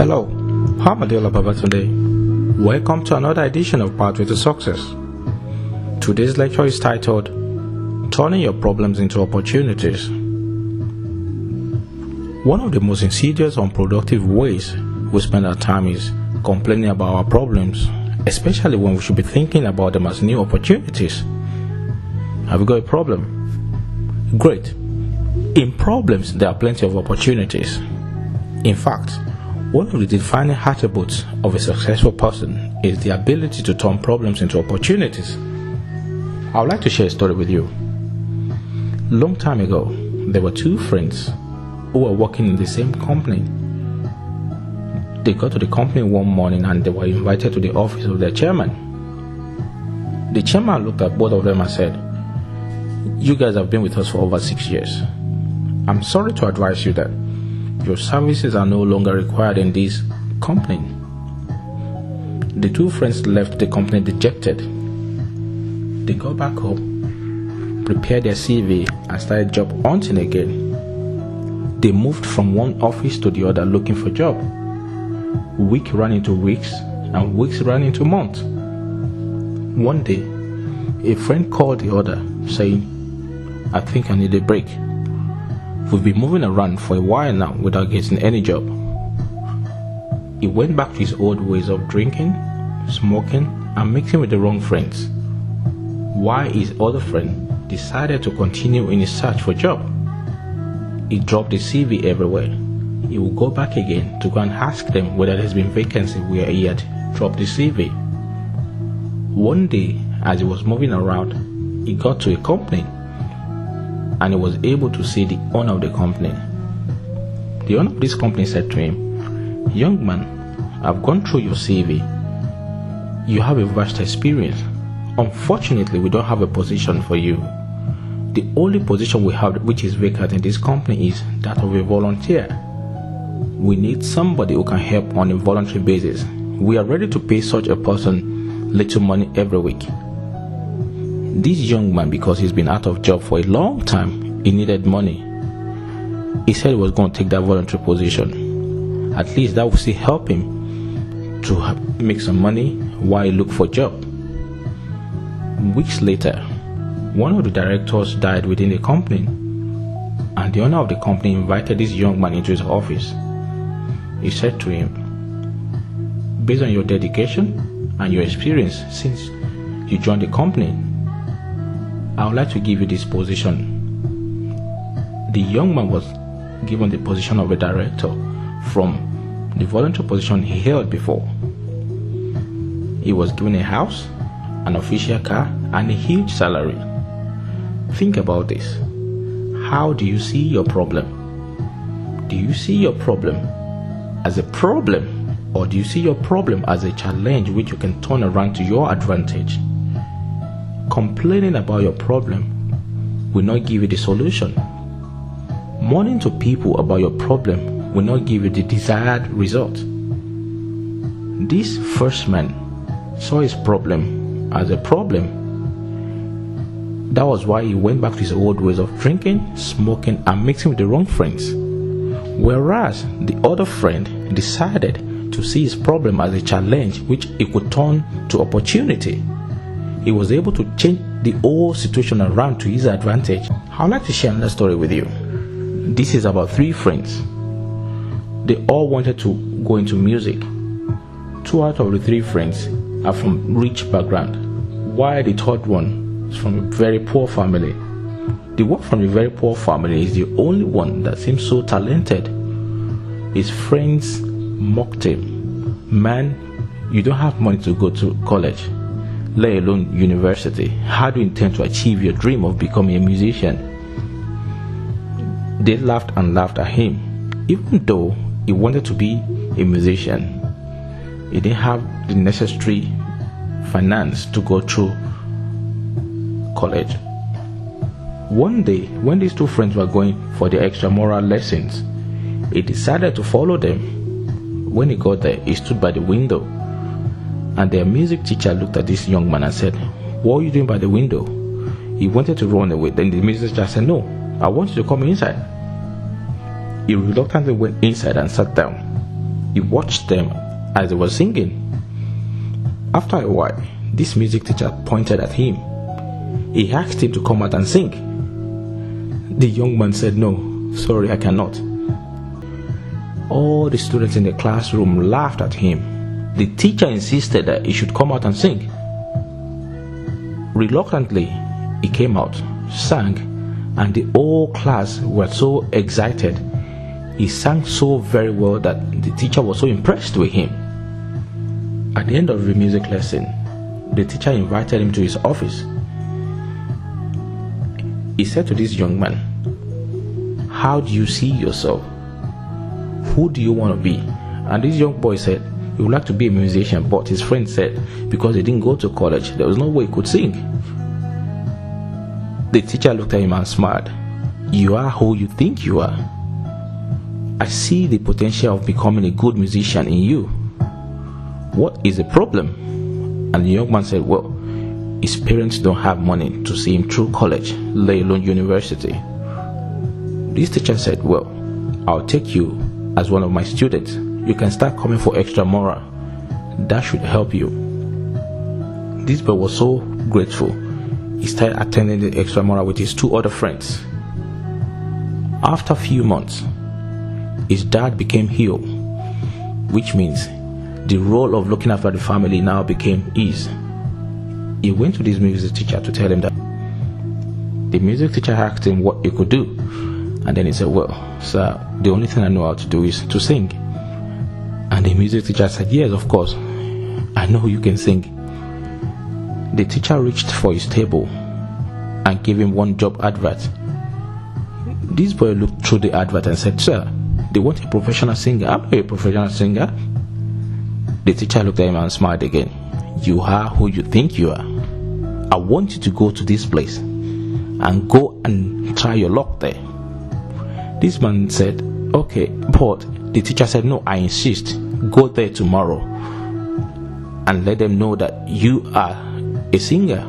Hello, I'm Adeola Babatunde. Welcome to another edition of Pathway to Success. Today's lecture is titled, Turning Your Problems into Opportunities. One of the most insidious, unproductive ways we spend our time is complaining about our problems, especially when we should be thinking about them as new opportunities. Have you got a problem? Great. In problems, there are plenty of opportunities. In fact, one of the defining attributes of a successful person is the ability to turn problems into opportunities. I would like to share a story with you. Long time ago, there were two friends who were working in the same company. They got to the company one morning and they were invited to the office of their chairman. The chairman looked at both of them and said, "You guys have been with us for over 6 years. I'm sorry to advise you that your services are no longer required in this company." The two friends left the company dejected. They got back home, prepared their CV, and started job hunting again. They moved from one office to the other looking for a job. Week ran into weeks, and weeks ran into months. One day, a friend called the other, saying, "I think I need a break. We've been moving around for a while now without getting any job." He went back to his old ways of drinking, smoking, and mixing with the wrong friends, while his other friend decided to continue in his search for a job. He dropped the CV everywhere. He would go back again to go and ask them whether there's been vacancy where he had dropped the CV. One day, as he was moving around, he got to a company and he was able to see the owner of the company. The owner of this company said to him, "Young man, I've gone through your CV. You have a vast experience. Unfortunately, we don't have a position for you. The only position we have which is vacant in this company is that of a volunteer. We need somebody who can help on a voluntary basis. We are ready to pay such a person little money every week." This young man, because he's been out of job for a long time, he needed money. He said he was going to take that voluntary position. At least that would still help him to make some money while he looked for a job. Weeks later, one of the directors died within the company, and the owner of the company invited this young man into his office. He said to him, "Based on your dedication and your experience since you joined the company, I would like to give you this position." The young man was given the position of a director from the voluntary position he held before. He was given a house, an official car, and a huge salary. Think about this. How do you see your problem? Do you see your problem as a problem, or do you see your problem as a challenge which you can turn around to your advantage? Complaining about your problem will not give you the solution. Mourning to people about your problem will not give you the desired result. This first man saw his problem as a problem. That was why he went back to his old ways of drinking, smoking, and mixing with the wrong friends. Whereas the other friend decided to see his problem as a challenge which he could turn to opportunity. He was able to change the whole situation around to his advantage. I'd like to share another story with you. This is about three friends. They all wanted to go into music. Two out of the three friends are from rich background, while the third one is from a very poor family. The one from a very poor family is the only one that seems so talented. His friends mocked him. "Man, you don't have money to go to college, let alone university. How do you intend to achieve your dream of becoming a musician?" They laughed and laughed at him. Even though he wanted to be a musician, he didn't have the necessary finance to go through college. One day, when these two friends were going for the extramural lessons, he decided to follow them. When he got there, he stood by the window, and their music teacher looked at this young man and said, "What are you doing by the window?" He wanted to run away. Then the music teacher said, "No, I want you to come inside." He reluctantly went inside and sat down. He watched them as they were singing. After a while, this music teacher pointed at him. He asked him to come out and sing. The young man said, "No, sorry, I cannot." All the students in the classroom laughed at him. The teacher insisted that he should come out and sing. Reluctantly, he came out, sang, and the whole class were so excited. He sang so very well that the teacher was so impressed with him. At the end of the music lesson, the teacher invited him to his office. He said to this young man, "How do you see yourself? Who do you want to be?" And this young boy said he would like to be a musician, but his friend said because he didn't go to college, there was no way he could sing. The teacher looked at him and smiled. "You are who you think you are. I see the potential of becoming a good musician in you. What is the problem?" And the young man said, "Well, his parents don't have money to see him through college, let alone university." This teacher said, "Well, I'll take you as one of my students. You can start coming for extramural. That should help you." This boy was so grateful. He started attending the extramural with his two other friends. After a few months, his dad became ill, which means the role of looking after the family now became his. He went to this music teacher to tell him that. The music teacher asked him what he could do, and then he said, "Well, sir, the only thing I know how to do is to sing." And the music teacher said, "Yes, of course, I know you can sing." The teacher reached for his table and gave him one job advert. This boy looked through the advert and said, "Sir, they want a professional singer. I'm not a professional singer." The teacher looked at him and smiled again. "You are who you think you are. I want you to go to this place and go and try your luck there." This man said, "Okay," but the teacher said, "No, I insist. Go there tomorrow and let them know that you are a singer."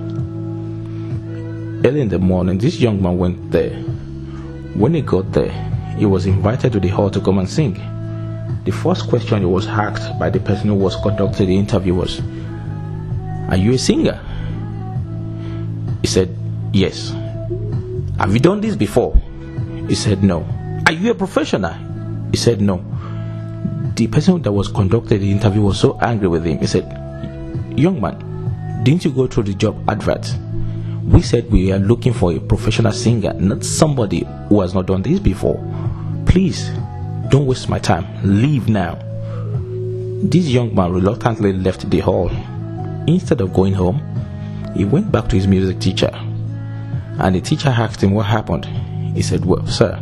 Early in the morning, this young man went there. When he got there, he was invited to the hall to come and sing. The first question he was asked by the person who was conducting the interview was, "Are you a singer?" He said, "Yes." "Have you done this before?" He said, "No." "Are you a professional?" He said, "No." The person that was conducting the interview was so angry with him. He said, "Young man, didn't you go through the job advert? We said we are looking for a professional singer, not somebody who has not done this before. Please, don't waste my time. Leave now." This young man reluctantly left the hall. Instead of going home, he went back to his music teacher, and the teacher asked him what happened. He said, "Well, sir,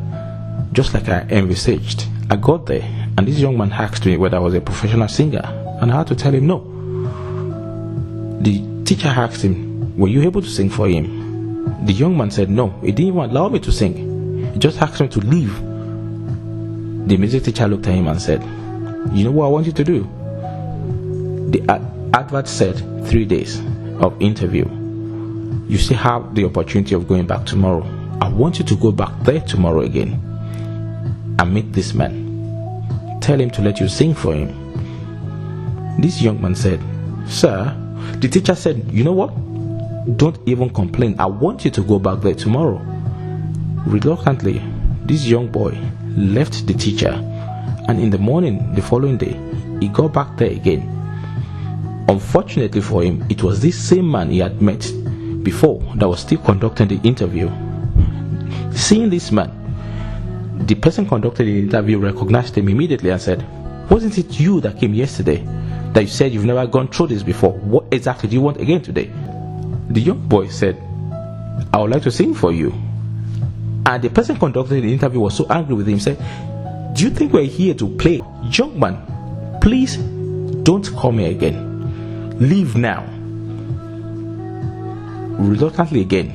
just like I envisaged, I got there, and this young man asked me whether I was a professional singer, and I had to tell him no." The teacher asked him, "Were you able to sing for him?" The young man said, "No, he didn't even allow me to sing. He just asked me to leave." The music teacher looked at him and said, "You know what I want you to do?" The advert said 3 days of interview. You still have the opportunity of going back tomorrow. I want you to go back there tomorrow again and meet this man. Tell him to let you sing for him." This young man said, "Sir," the teacher said, "You know what? Don't even complain. I want you to go back there tomorrow." Reluctantly, this young boy left the teacher, and in the morning the following day, he got back there again. Unfortunately for him, it was this same man he had met before that was still conducting the interview. Seeing this man, the person conducting the interview recognized him immediately and said, "Wasn't it you that came yesterday that you said you've never gone through this before? What exactly do you want again today?" The young boy said, "I would like to sing for you." And the person conducting the interview was so angry with him, said, "Do you think we're here to play? Young man, please don't come here again. Leave now." Reluctantly again,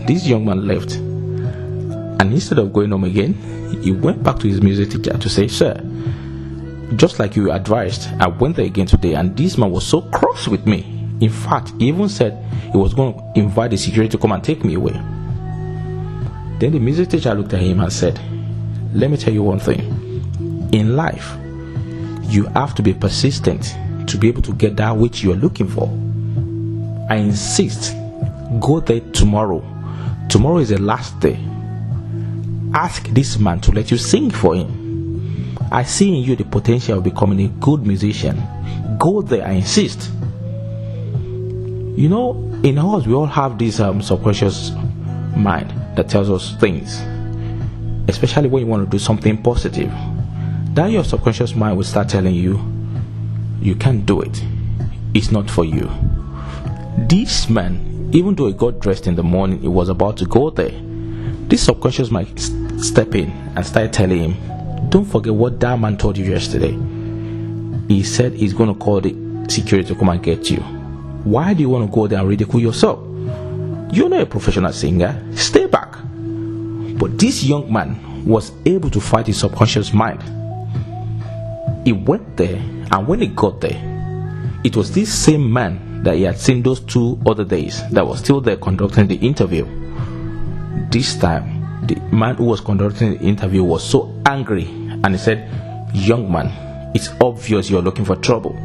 this young man left, and instead of going home again, he went back to his music teacher to say, "Sir, just like you advised, I went there again today, and this man was so cross with me. In fact, he even said he was going to invite the security to come and take me away." Then the music teacher looked at him and said, "Let me tell you one thing. In life, You have to be persistent to be able to get that which you are looking for. I insist, go there tomorrow. Tomorrow is the last day. Ask this man to let you sing for him. I see in you the potential of becoming a good musician. Go there, I insist. You know, in us, we all have this subconscious mind that tells us things, especially when you want to do something positive. Then your subconscious mind will start telling you, you can't do it. It's not for you. This man, even though he got dressed in the morning, he was about to go there. This subconscious might step in and start telling him, don't forget what that man told you yesterday. He said he's going to call the security to come and get you. Why do you want to go there and ridicule yourself? You're not a professional singer. Stay back. But this young man was able to fight his subconscious mind. He went there, and when he got there, it was this same man that he had seen those 2 other days that was still there conducting the interview. This time, the man who was conducting the interview was so angry, and he said, young man, it's obvious you're looking for trouble.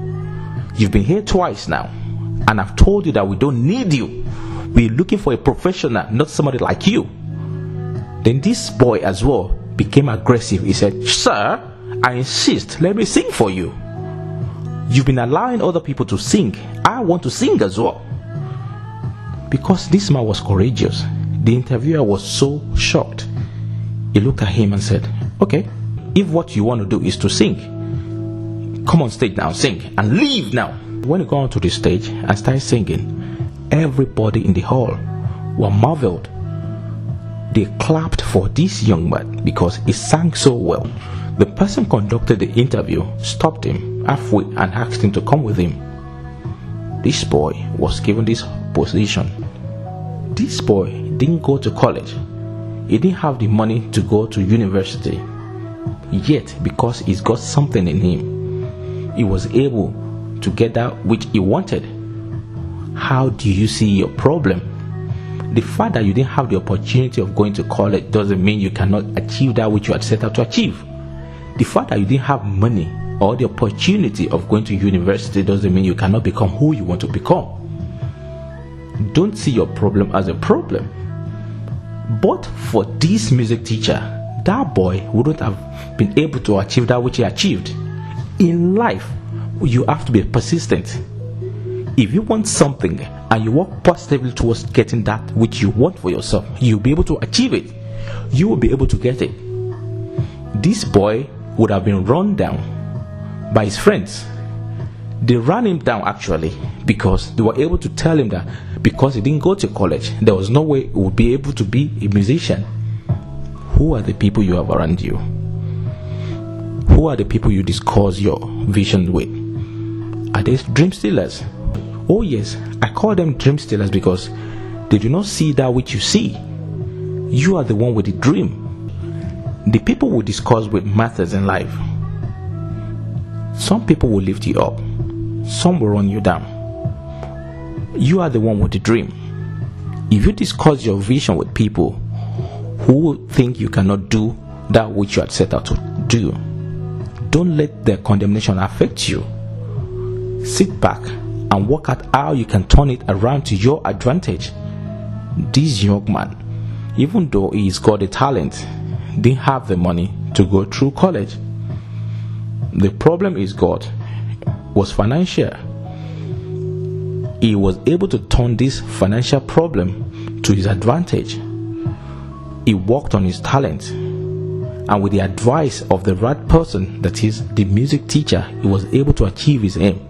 You've been here twice now, and I've told you that we don't need you. We're looking for a professional, not somebody like you. Then this boy as well became aggressive. He said, sir, I insist, let me sing for you. You've been allowing other people to sing. I want to sing as well. Because this man was courageous, the interviewer was so shocked. He looked at him and said, okay, if what you want to do is to sing, come on stage now, sing, and leave now. When he got onto the stage and started singing, everybody in the hall were marveled. They clapped for this young man because he sang so well. The person conducted the interview stopped him halfway and asked him to come with him. This boy was given this position. This boy didn't go to college. He didn't have the money to go to university. Yet, because he's got something in him, he was able to get that which he wanted. How do you see your problem? The fact that you didn't have the opportunity of going to college doesn't mean you cannot achieve that which you had set out to achieve. The fact that you didn't have money or the opportunity of going to university doesn't mean you cannot become who you want to become. Don't see your problem as a problem. But for this music teacher, that boy wouldn't have been able to achieve that which he achieved. In life, you have to be persistent. If you want something and you work positively towards getting that which you want for yourself, you'll be able to achieve it. You will be able to get it. This boy would have been run down by his friends. They ran him down actually because they were able to tell him that because he didn't go to college, there was no way he would be able to be a musician. Who are the people you have around you? Who are the people you discuss your vision with? Are they dream stealers? Oh yes, I call them dream stealers because they do not see that which you see. You are the one with the dream. The people we discuss with matters in life. Some people will lift you up. Some will run you down. You are the one with the dream. If you discuss your vision with people who think you cannot do that which you had set out to do, don't let their condemnation affect you. Sit back and work out how you can turn it around to your advantage. This young man, even though he's got a talent, didn't have the money to go through college. The problem he's got was financial. He was able to turn this financial problem to his advantage. He worked on his talent, and with the advice of the right person, that is the music teacher, he was able to achieve his aim.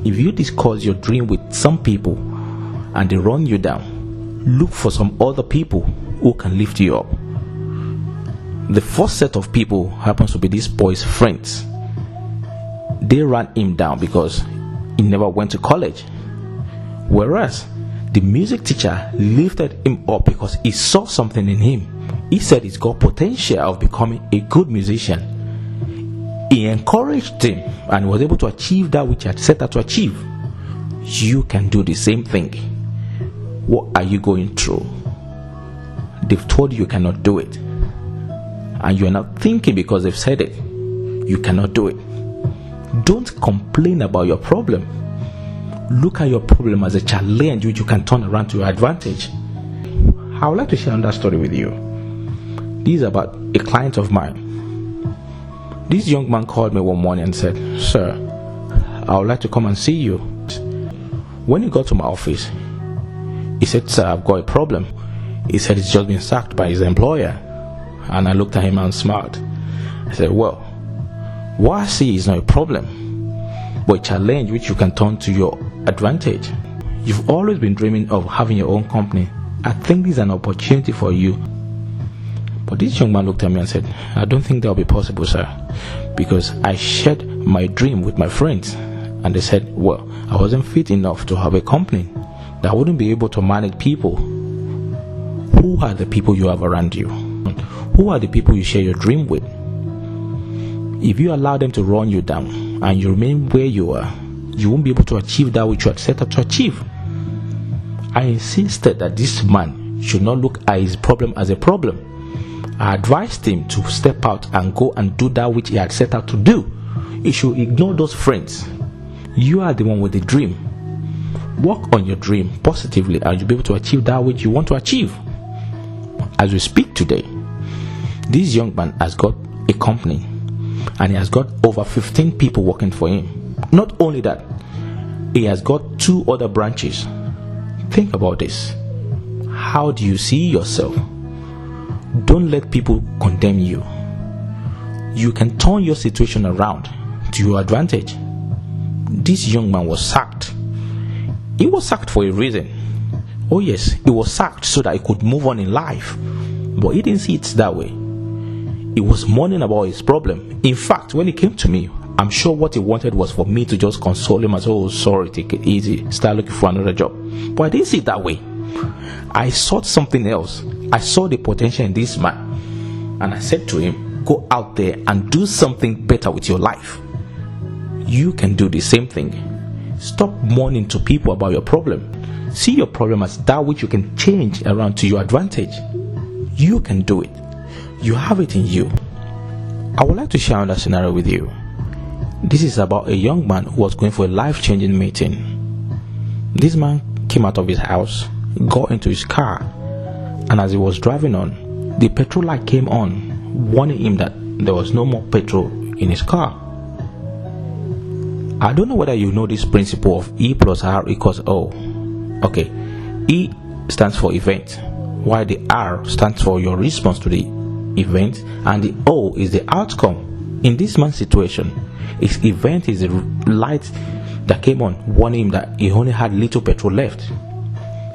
If you discuss your dream with some people and they run you down, look for some other people who can lift you up. The first set of people happens to be this boy's friends. They ran him down because he never went to college. Whereas the music teacher lifted him up because he saw something in him. He said he's got potential of becoming a good musician. He encouraged him and was able to achieve that which he had set out to achieve. You can do the same thing. What are you going through? They've told you cannot do it, and you are not thinking because they've said it, you cannot do it. Don't complain about your problem. Look at your problem as a challenge which you can turn around to your advantage. I would like to share another story with you. This is about a client of mine. This young man called me one morning and said, "Sir, I would like to come and see you." When he got to my office, he said, "Sir, I've got a problem." He said he's just been sacked by his employer. And I looked at him and smiled. I said, "Well, what I see is not a problem, but a challenge which you can turn to your advantage. You've always been dreaming of having your own company. I think this is an opportunity for you." But this young man looked at me and said, "I don't think that will be possible, sir, because I shared my dream with my friends, and they said, well, I wasn't fit enough to have a company, that I wouldn't be able to manage people." Who are the people you have around you? Who are the people you share your dream with? If you allow them to run you down and you remain where you are, you won't be able to achieve that which you had set out to achieve. I insisted that this man should not look at his problem as a problem. I advised him to step out and go and do that which he had set out to do. He should ignore those friends. You are the one with the dream. Work on your dream positively and you'll be able to achieve that which you want to achieve. As we speak today, this young man has got a company and he has got over 15 people working for him. Not only that, he has got 2 other branches. Think about this. How do you see yourself? Don't let people condemn you. You can turn your situation around to your advantage. This young man was sacked. He was sacked for a reason. Oh yes, he was sacked so that he could move on in life. But he didn't see it that way. He was mourning about his problem. In fact, when he came to me, I'm sure what he wanted was for me to just console him and say, "Oh, sorry, take it easy, start looking for another job." But I didn't see it that way. I saw something else. I saw the potential in this man. And I said to him, "Go out there and do something better with your life." You can do the same thing. Stop mourning to people about your problem. See your problem as that which you can change around to your advantage. You can do it. You have it in you. I would like to share another scenario with you. This is about a young man who was going for a life-changing meeting. This man came out of his house, got into his car, and as he was driving on, the petrol light came on, warning him that there was no more petrol in his car. I don't know whether you know this principle of E plus R equals O. Okay, E stands for event, while the R stands for your response to the event, and the O is the outcome. In this man's situation, his event is the light that came on, warning him that he only had little petrol left.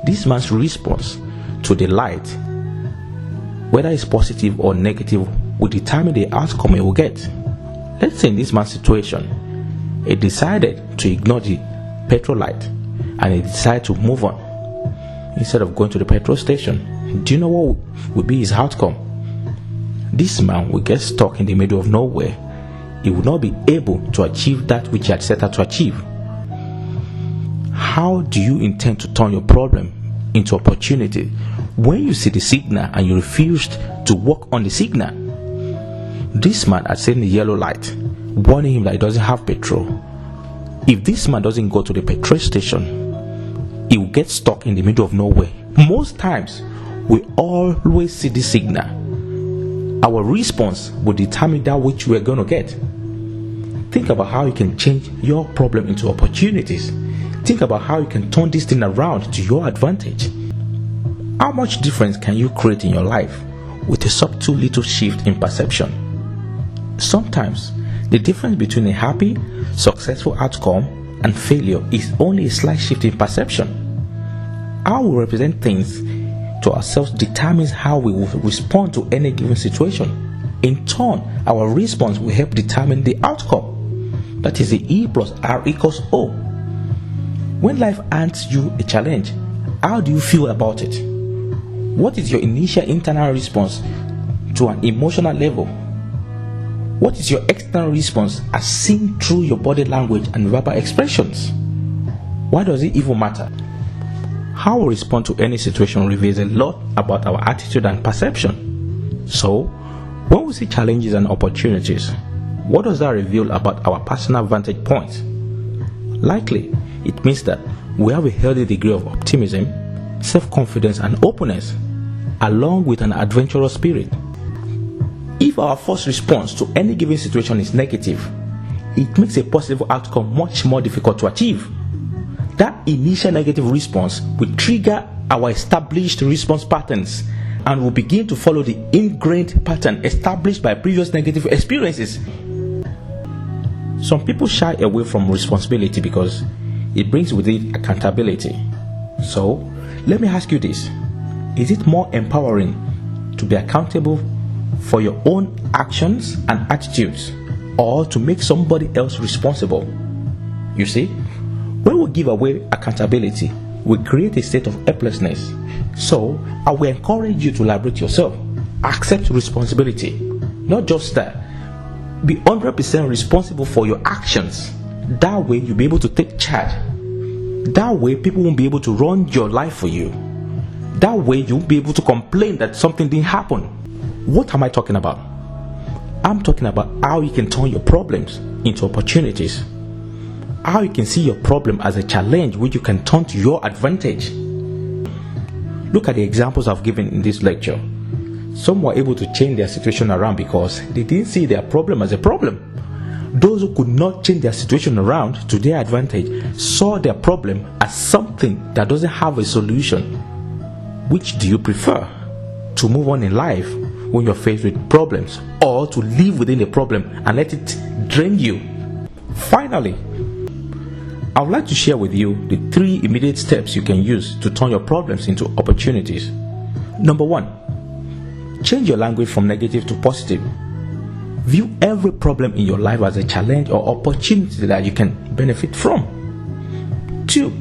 This man's response to the light, whether it's positive or negative, will determine the outcome he will get. Let's say in this man's situation, he decided to ignore the petrol light and he decided to move on instead of going to the petrol station. Do you know what will be his outcome? This man will get stuck in the middle of nowhere. He will not be able to achieve that which he had set out to achieve. How do you intend to turn your problem into opportunity when you see the signal and you refused to walk on the signal? This man had seen the yellow light warning him that he doesn't have petrol. If this man doesn't go to the petrol station, he will get stuck in the middle of nowhere. Most times, we always see the signal. Our response will determine that which we are going to get. Think about how you can change your problem into opportunities. Think about how you can turn this thing around to your advantage. How much difference can you create in your life with a subtle little shift in perception? Sometimes, the difference between a happy, successful outcome and failure is only a slight shift in perception. How we represent things to ourselves determines how we will respond to any given situation. In turn, our response will help determine the outcome. That is the E plus R equals O. When life hands you a challenge, how do you feel about it? What is your initial internal response to an emotional level? What is your external response as seen through your body language and verbal expressions? Why does it even matter? How we respond to any situation reveals a lot about our attitude and perception. So, when we see challenges and opportunities, What does that reveal about our personal vantage point? Likely, it means that we have a healthy degree of optimism, self-confidence, and openness, along with an adventurous spirit. If our first response to any given situation is negative, it makes a positive outcome much more difficult to achieve. That initial negative response will trigger our established response patterns and will begin to follow the ingrained pattern established by previous negative experiences. Some people shy away from responsibility because it brings with it accountability. So, let me ask you this. Is it more empowering to be accountable for your own actions and attitudes, or to make somebody else responsible? You see, when we give away accountability, we create a state of helplessness. So, I will encourage you to liberate yourself. Accept responsibility. Not just that. Be 100% responsible for your actions. That way, you'll be able to take charge. That way, people won't be able to run your life for you. That way, you'll be able to complain that something didn't happen. What am I talking about? I'm talking about how you can turn your problems into opportunities. How you can see your problem as a challenge which you can turn to your advantage. Look at the examples I've given in this lecture. Some were able to change their situation around because they didn't see their problem as a problem. Those who could not change their situation around to their advantage saw their problem as something that doesn't have a solution. Which do you prefer? To move on in life when you're faced with problems, or to live within a problem and let it drain you? Finally, I would like to share with you the 3 immediate steps you can use to turn your problems into opportunities. Number 1, change your language from negative to positive. View every problem in your life as a challenge or opportunity that you can benefit from. 2,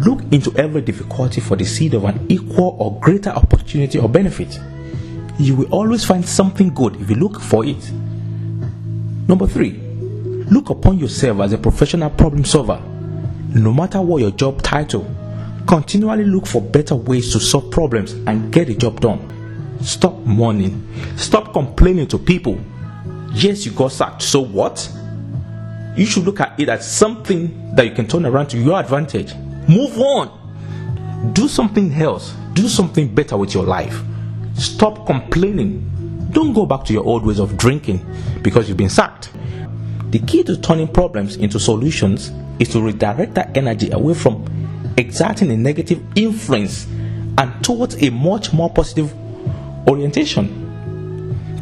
look into every difficulty for the seed of an equal or greater opportunity or benefit. You will always find something good if you look for it. Number 3, look upon yourself as a professional problem solver. No matter what your job title, continually look for better ways to solve problems and get the job done. Stop mourning. Stop complaining to people. Yes, you got sacked. So what? You should look at it as something that you can turn around to your advantage. Move on. Do something else. Do something better with your life. Stop complaining. Don't go back to your old ways of drinking because you've been sacked. The key to turning problems into solutions is to redirect that energy away from exerting a negative influence and towards a much more positive orientation.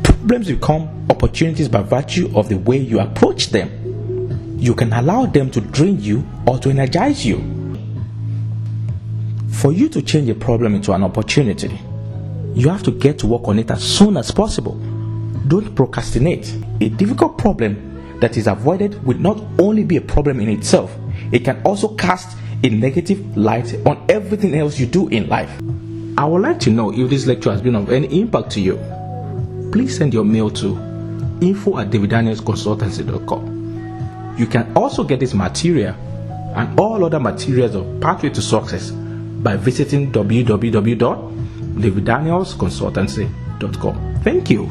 Problems become opportunities by virtue of the way you approach them. You can allow them to drain you or to energize you. For you to change a problem into an opportunity, you have to get to work on it as soon as possible. Don't procrastinate. A difficult problem that is avoided will not only be a problem in itself, it can also cast a negative light on everything else you do in life. I would like to know if this lecture has been of any impact to you. Please send your mail to info@daviddanielsconsultancy.com. You can also get this material and all other materials of Pathway to Success by visiting www.daviddanielsconsultancy.com. Thank you.